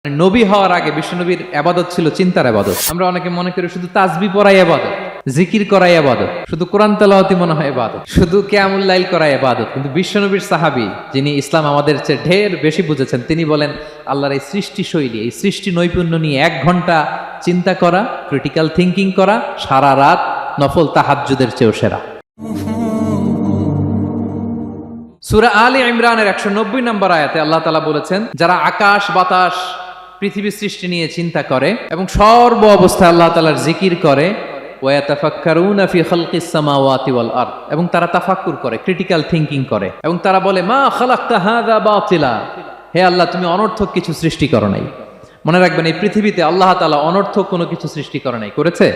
নবী হওয়ার আগে বিশ্বনবীর ইবাদত ছিল চিন্তার ইবাদত। আমরা অনেকে মনে করি শুধু তাসবিহ পড়াই ইবাদত, জিকির করাই ইবাদত, শুধু কোরআন তেলাওয়াতই মনে হয় ইবাদত, শুধু কিয়ামুল লাইল করাই ইবাদত। কিন্তু বিশ্বনবীর সাহাবী যিনি ইসলাম আমাদের চেয়ে ঢের বেশি বুঝেছেন, তিনি বলেন আল্লাহর এই সৃষ্টি শৈলী, এই সৃষ্টি নৈপুণ্য নিয়ে 1 ঘন্টা চিন্তা করা, ক্রিটিক্যাল থিঙ্কিং করা, সারা রাত নফল তাহাজ্জুদের চেয়েও সেরা। সূরা আলে ইমরানের 190 নম্বর আয়াতে আল্লাহ তাআলা বলেছেন, যারা আকাশ বাতাস পৃথিবী সৃষ্টি নিয়ে চিন্তা করে এবং সর্ব অবস্থায় আল্লাহ তাআলার জিকির করে, ওয়া ইয়াতাফাক্কারুনা ফি খালকিস সামাওয়াতি ওয়াল আরদ, এবং তারা তাফাক্কুর করে, ক্রিটিক্যাল থিঙ্কিং করে, এবং তারা বলে মা খালাকতা হাযা বাতিলা, হে আল্লাহ তুমি অনর্থক কিছু সৃষ্টি করো নাই। মনে রাখবেন, এই পৃথিবীতে আল্লাহ তাআলা অনর্থক কোনো কিছু সৃষ্টি করে নাই, করেছে?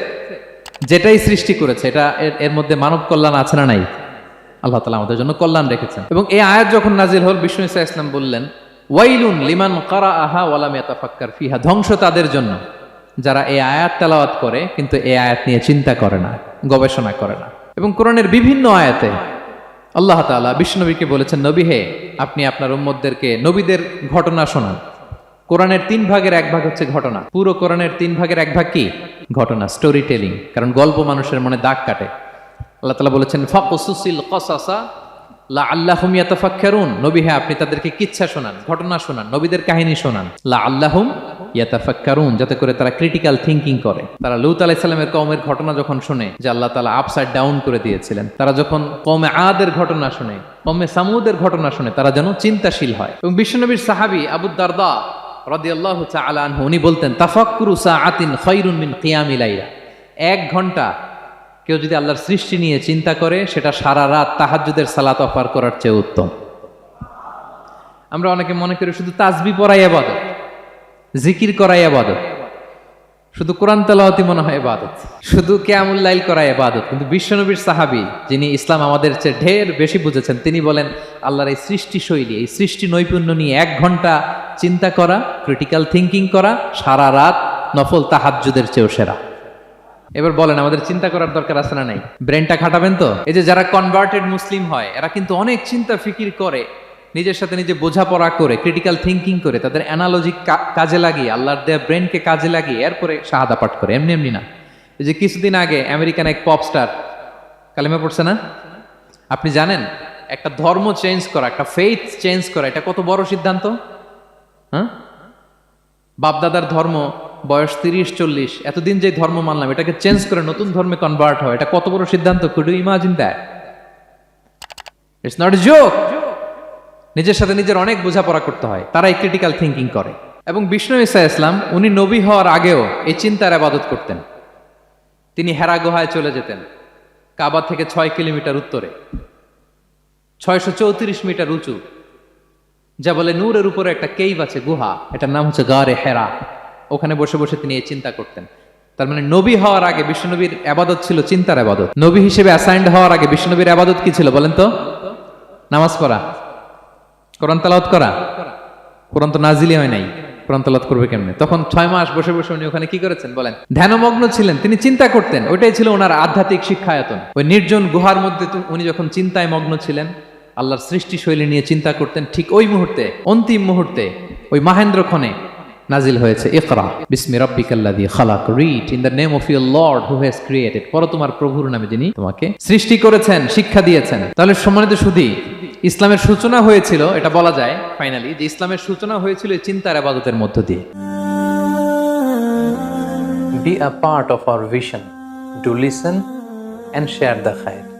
যেটাই সৃষ্টি করেছে এটা এর মধ্যে মানব কল্যাণ আছে না নাই? আল্লাহ তাআলা আমাদের জন্য কল্যাণ রেখেছেন। এবং এই আয়াত যখন নাজিল হল, বিষ্ণু ঈসা ইসলাম বললেন, ওয়াইলুন লিমান কারাআহা ওয়া লাম ইয়াতাফাক্কার ফিহা, ধ্বংস তাদের জন্য যারা এই আয়াত তেলাওয়াত করে কিন্তু এই আয়াত নিয়ে চিন্তা করে না, গবেষণা করে না। এবং কোরআনের বিভিন্ন আয়াতে আল্লাহ তাআলা বিশ্বনবীকে বলেছেন, নবী হে, আপনি আপনার উম্মতদেরকে নবীদের ঘটনা শোনান। কোরআনের 3 ভাগের 1 ভাগ হচ্ছে ঘটনা। পুরো কোরআনের 3 ভাগের 1 ভাগ কি? ঘটনা, স্টোরি টেলিং। কারণ গল্প মানুষের মনে দাগ কাটে। আল্লাহ তাআলা বলেছেন, ফাকুসুসিল কসাসা লাআল্লাহুম ইয়াতাফাক্কারুন, নবী হে আপনি তাদেরকে কিচ্ছা শোনান, ঘটনা শোনান, নবীদের কাহিনী শোনান, লাআল্লাহুম ইয়াতাফাক্কারুন, যাতে করে তারা ক্রিটিক্যাল থিঙ্কিং করে। তারা লূত আলাইহিস সালামের কওমের ঘটনা যখন শুনে যে আল্লাহ তাআলা আপসাইড ডাউন করে দিয়েছিলেন, তারা যখন কওমে আদের ঘটনা শুনে, কওমে সামুদের ঘটনা শুনে, তারা যেন চিন্তাশীল হয়। এবং বিশ্বনবীর সাহাবী আবু দারদা রাদিয়াল্লাহু তাআলা আনহু, উনি বলতেন, তাফাক্কুরু সাআতিন খায়রুন মিন কিয়ামিল লাইলা, 1 ঘন্টা কেউ যদি আল্লাহর সৃষ্টি নিয়ে চিন্তা করে, সেটা সারা রাত তাহাজ্জুদের সালাত পার করার চেয়ে উত্তম। আমরা অনেকে মনে করি শুধু তাসবিহ পড়াই ইবাদত, জিকির করাই ইবাদত, শুধু কোরআন তেলাওয়াতই মনে হয় ইবাদত, শুধু কিয়ামুল লাইল করাই ইবাদত। কিন্তু বিশ্বনবীর সাহাবী যিনি ইসলাম আমাদের চেয়ে ঢের বেশি বুঝেছেন, তিনি বলেন আল্লাহর এই সৃষ্টি শৈলী, এই সৃষ্টি নৈপুণ্য নিয়ে 1 ঘন্টা চিন্তা করা, ক্রিটিক্যাল থিঙ্কিং করা, সারা রাত নফল তাহাজ্জুদের চেয়েও সেরা। এবার বলেন, আমাদের চিন্তা করার দরকার আছে না নাই? ব্রেনটা খাটাবেন তো? এই যে যারা কনভার্টেড মুসলিম হয়, এরা কিন্তু অনেক চিন্তা ফিকির করে, নিজের সাথে নিজে বোঝাপড়া করে, ক্রিটিক্যাল থিঙ্কিং করে, তাদের অ্যানালজি কাজে লাগিয়ে, আল্লাহর দেয়া ব্রেনকে কাজে লাগিয়ে এরপরে শাহাদা পাঠ করে, এমনি এমনি না। এই যে কিছুদিন আগে আমেরিকান এক পপ স্টার কালেমা পড়ছে না? আপনি জানেন একটা ধর্ম চেঞ্জ করা, একটা ফেইথ চেঞ্জ করা, এটা কত বড় সিদ্ধান্ত? হ্যাঁ, বাপদাদার ধর্ম, বয়স 30-40, এতদিন যে ধর্ম মানলাম, এটাকে চেঞ্জ করে নতুন ধর্মে কনভার্ট হয়, এটা কত বড় সিদ্ধান্ত? Could you imagine that? It's not a joke. নিজের সাথে নিজের অনেক বোঝাপড়া করতে হয়, তারাই ক্রিটিক্যাল থিঙ্কিং করে। এবং বিষ্ণু ঈসা ইসলাম, উনি নবী হওয়ার আগেও এই চিন্তার ইবাদত করতেন। তিনি হেরা গুহায় চলে যেতেন, কাবা থেকে 6 কিলোমিটার উত্তরে, 634 মিটার উঁচু, যা বলে নূরের উপরে একটা কেইভ আছে, গুহা, এটার নাম হচ্ছে গারে হেরা। ওখানে বসে বসে তিনি এই চিন্তা করতেন। তার মানে নবী হওয়ার আগে বিশ্বনবীর ইবাদত ছিল চিন্তার ইবাদত। নবী হিসেবে অ্যাসাইন্ড হওয়ার আগে বিশ্বনবীর ইবাদত কি ছিল বলেন তো? নামাজ পড়া, কোরআন তেলাওয়াত করা। কোরআন তো নাজিলই হয় নাই, কোরআন তেলাওয়াত করবে কেমনে? তখন 6 মাস বসে বসে উনি ওখানে কি করেছেন বলেন? ধ্যানমগ্ন ছিলেন, তিনি চিন্তা করতেন। ওইটাই ছিল ওনার আধ্যাত্মিক শিক্ষায়তন। ওই নির্জন গুহার মধ্যে উনি যখন চিন্তায় মগ্ন ছিলেন, আল্লাহর সৃষ্টি শৈলী নিয়ে চিন্তা করতেন, ঠিক ওই মুহূর্তে, অন্তিম মুহূর্তে, ওই মাহেন্দ্রক্ষণে নাজিল হয়েছে ইকরা বিসমি রাব্বিকাল্লাযী খালাক, read in the name of your lord who has created, পড়ো তোমার প্রভুর নামে যিনি তোমাকে সৃষ্টি করেছেন, শিক্ষা দিয়েছেন। তাহলে সম্মানিত সুধী, ইসলামের সূচনা হয়েছিল, এটা বলা যায় ফাইনালি যে ইসলামের সূচনা হয়েছিল এই চিন্তার ইবাদতের মধ্য দিয়ে। Be a part of our vision, do listen and share the খায়র।